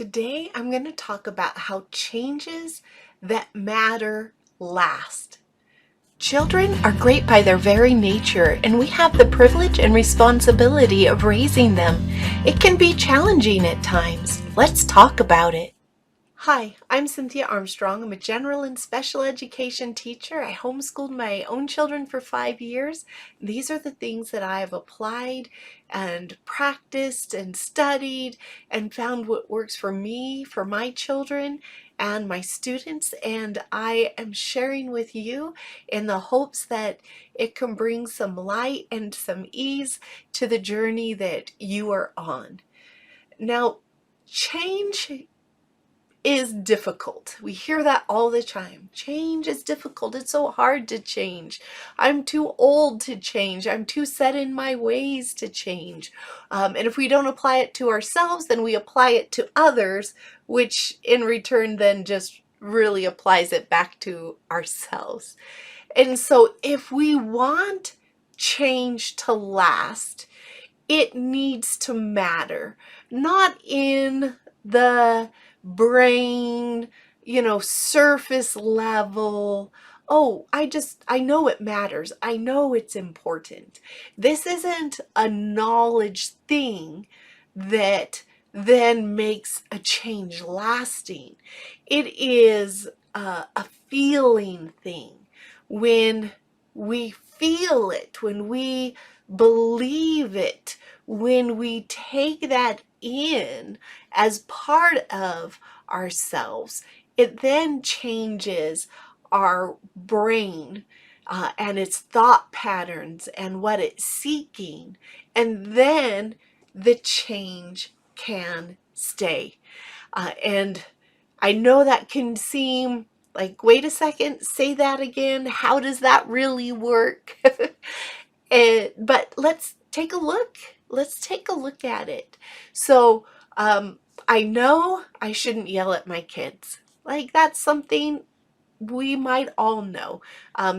Today I'm going to talk about how changes that matter last. Children are great by their very nature, and we have the privilege and responsibility of raising them. It can be challenging at times. Let's talk about it. Hi, I'm Cynthia Armstrong. I'm a general and special education teacher. I homeschooled my own children for 5 years. These are the things that I have applied and practiced and studied and found what works for me, for my children and my students, and I am sharing with you in the hopes that it can bring some light and some ease to the journey that you are on. Now, change is difficult. We hear that all the time. Change is difficult. It's so hard to change. I'm too old to change. I'm too set in my ways to change. And if we don't apply it to ourselves, then we apply it to others, which in return then just really applies it back to ourselves. And so if we want change to last, it needs to matter, not in the brain, surface level. Oh, I know it matters. I know it's important. This isn't a knowledge thing that then makes a change lasting. It is a feeling thing. When we feel it, when we believe it, when we take that in as part of ourselves, it then changes our brain and its thought patterns and what it's seeking, and then the change can stay. And I know that can seem like, wait a second, say that again. How does that really work? But let's take a look. Let's take a look at it. So I know I shouldn't yell at my kids. Like, that's something we might all know.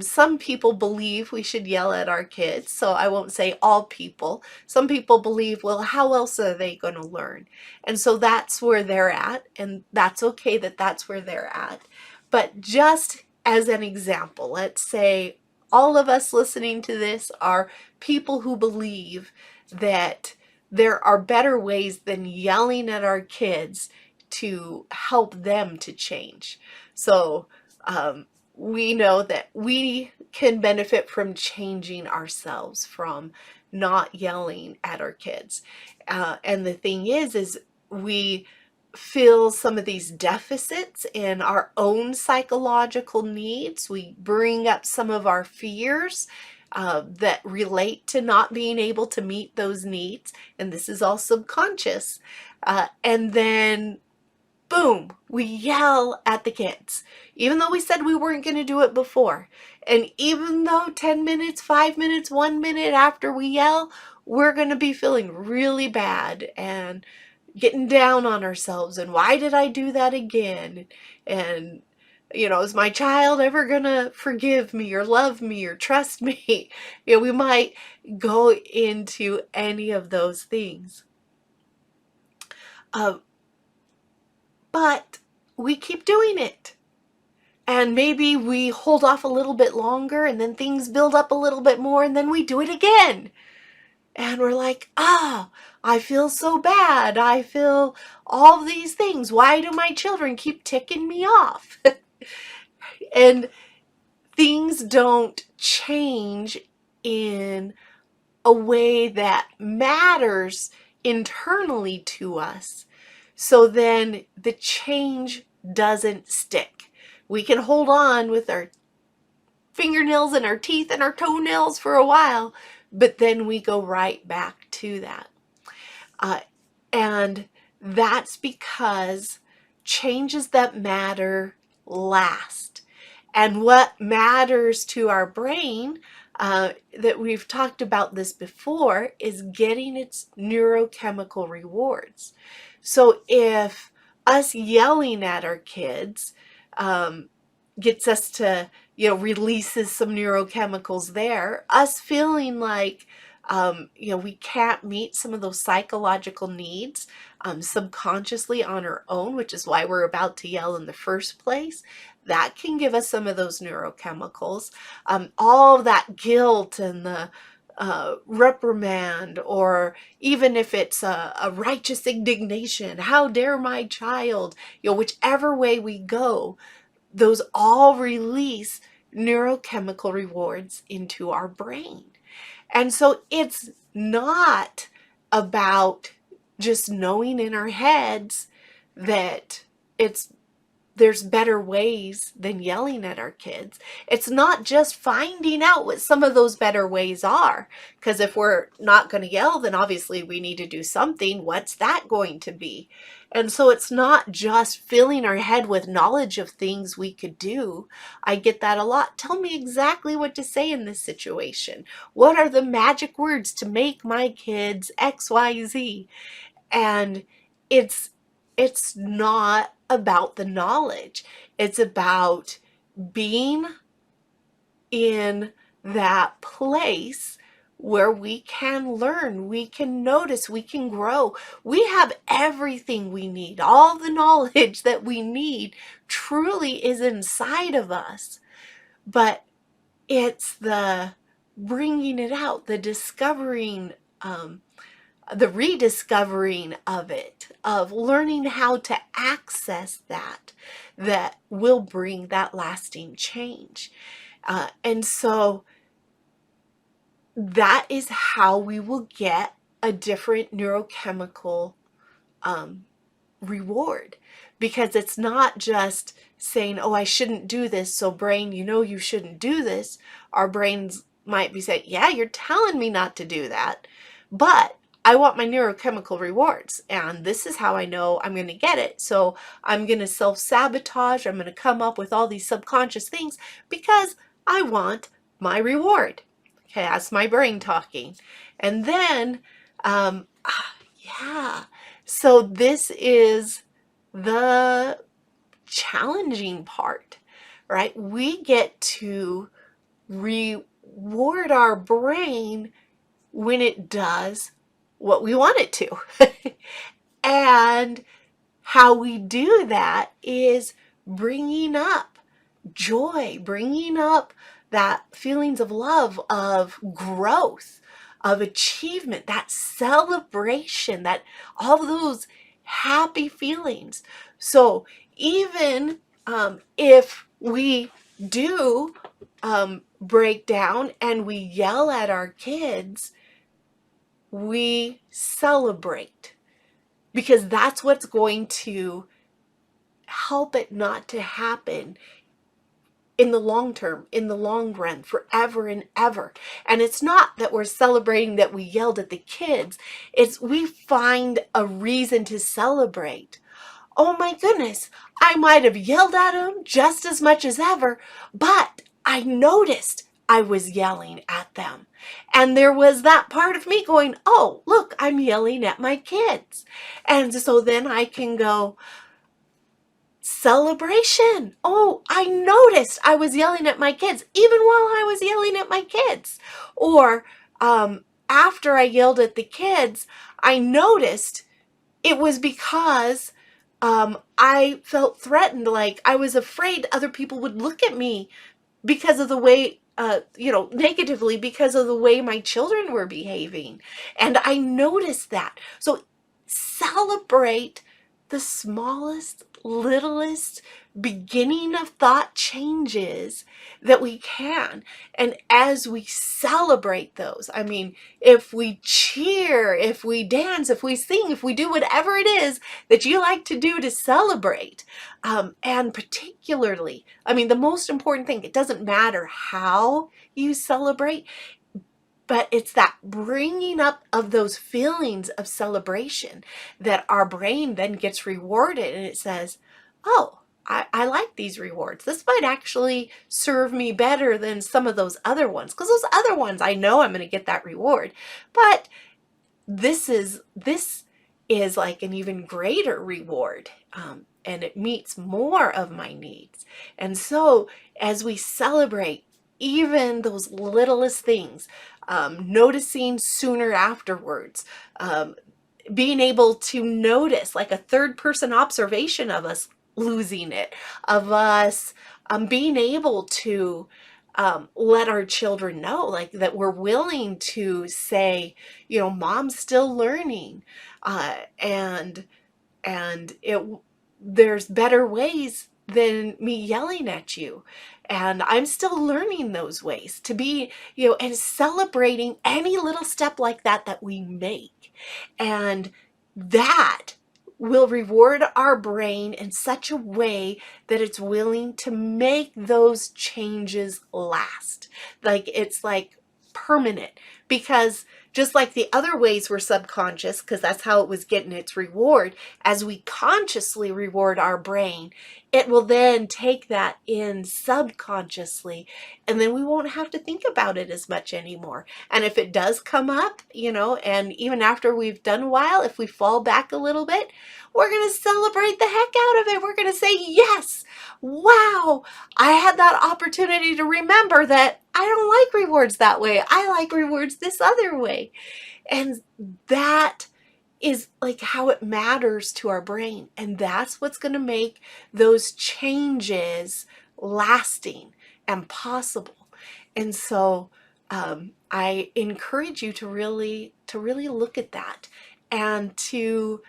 Some people believe we should yell at our kids, so I won't say all people. Some people believe, well, how else are they going to learn? And so that's where they're at, and that's okay that that's where they're at. But just as an example, let's say all of us listening to this are people who believe that there are better ways than yelling at our kids to help them to change. So we know that we can benefit from changing ourselves, from not yelling at our kids. And the thing is we fill some of these deficits in our own psychological needs. We bring up some of our fears that relate to not being able to meet those needs. And this is all subconscious. And then boom, we yell at the kids, even though we said we weren't going to do it before. And even though 10 minutes, 5 minutes, 1 minute after we yell, we're going to be feeling really bad and getting down on ourselves. And why did I do that again? And, is my child ever going to forgive me or love me or trust me? We might go into any of those things. But we keep doing it. And maybe we hold off a little bit longer, and then things build up a little bit more, and then we do it again. And we're like, I feel so bad. I feel all these things. Why do my children keep ticking me off? And things don't change in a way that matters internally to us. So then the change doesn't stick. We can hold on with our fingernails and our teeth and our toenails for a while, but then we go right back to that. And that's because changes that matter last. And what matters to our brain, that we've talked about this before, is getting its neurochemical rewards. So if us yelling at our kids gets us to, releases some neurochemicals there, us feeling like We can't meet some of those psychological needs subconsciously on our own, which is why we're about to yell in the first place. That can give us some of those neurochemicals. All that guilt and the reprimand, or even if it's a righteous indignation, how dare my child, whichever way we go, those all release neurochemical rewards into our brain. And so it's not about just knowing in our heads that there's better ways than yelling at our kids. It's not just finding out what some of those better ways are, because if we're not going to yell, then obviously we need to do something. What's that going to be? And so it's not just filling our head with knowledge of things we could do. I get that a lot. Tell me exactly what to say in this situation. What are the magic words to make my kids XYZ? And it's not about the knowledge. It's about being in that place where we can learn, we can notice, we can grow. We have everything we need. All the knowledge that we need truly is inside of us. But it's the bringing it out, the discovering, the rediscovering of it, of learning how to access that will bring that lasting change. And so that is how we will get a different neurochemical reward, because it's not just saying, oh, I shouldn't do this, so brain, you shouldn't do this. Our brains might be saying, yeah, you're telling me not to do that, but I want my neurochemical rewards, and this is how I know I'm going to get it. So I'm going to self-sabotage. I'm going to come up with all these subconscious things because I want my reward. Okay, that's my brain talking. And then, yeah, so this is the challenging part, right? We get to reward our brain when it does what we want it to. And how we do that is bringing up joy, bringing up that feelings of love, of growth, of achievement, that celebration, that all those happy feelings. So even if we do break down and we yell at our kids, we celebrate, because that's what's going to help it not to happen in the long term, in the long run, forever and ever. And it's not that we're celebrating that we yelled at the kids. It's we find a reason to celebrate. Oh my goodness, I might have yelled at them just as much as ever, but I noticed I was yelling at them. And there was that part of me going, oh, look, I'm yelling at my kids. And so then I can go, celebration. Oh, I noticed I was yelling at my kids, even while I was yelling at my kids. Or after I yelled at the kids, I noticed it was because I felt threatened, like I was afraid other people would look at me because of the way, negatively, because of the way my children were behaving. And I noticed that. So celebrate the smallest, littlest beginning of thought changes that we can. And as we celebrate those, I mean, if we cheer, if we dance, if we sing, if we do whatever it is that you like to do to celebrate, and particularly, I mean, the most important thing, it doesn't matter how you celebrate, but it's that bringing up of those feelings of celebration that our brain then gets rewarded, and it says, oh, I like these rewards. This might actually serve me better than some of those other ones, because those other ones, I know I'm going to get that reward, but this is like an even greater reward, and it meets more of my needs. And so as we celebrate even those littlest things, noticing sooner afterwards, being able to notice like a third person observation of us losing it, of us being able to let our children know like that we're willing to say, you know, mom's still learning, and there's better ways than me yelling at you, and I'm still learning those ways to be, you know, and celebrating any little step like that we make. And that will reward our brain in such a way that it's willing to make those changes last. Like it's like permanent, because just like the other ways were subconscious, because that's how it was getting its reward, as we consciously reward our brain, it will then take that in subconsciously, and then we won't have to think about it as much anymore. And if it does come up, you know, and even after we've done a while, if we fall back a little bit, we're going to celebrate the heck out of it. We're going to say, yes, wow, I had that opportunity to remember that I don't like rewards that way. I like rewards this other way. And that is like how it matters to our brain. And that's what's going to make those changes lasting and possible. And so I encourage you to really look at that, and to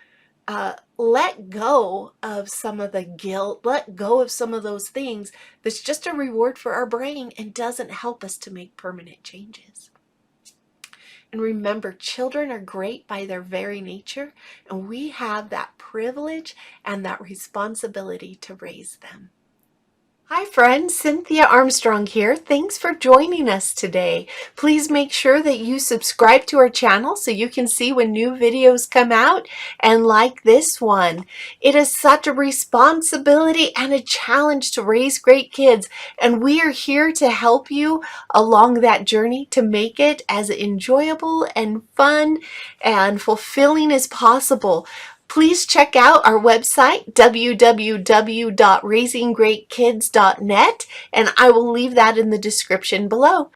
let go of some of the guilt, let go of some of those things that's just a reward for our brain and doesn't help us to make permanent changes. And remember, children are great by their very nature, and we have that privilege and that responsibility to raise them. Hi friends, Cynthia Armstrong here. Thanks for joining us today. Please make sure that you subscribe to our channel so you can see when new videos come out, and like this one. It is such a responsibility and a challenge to raise great kids, and we are here to help you along that journey to make it as enjoyable and fun and fulfilling as possible. Please check out our website, www.raisinggreatkids.net, and I will leave that in the description below.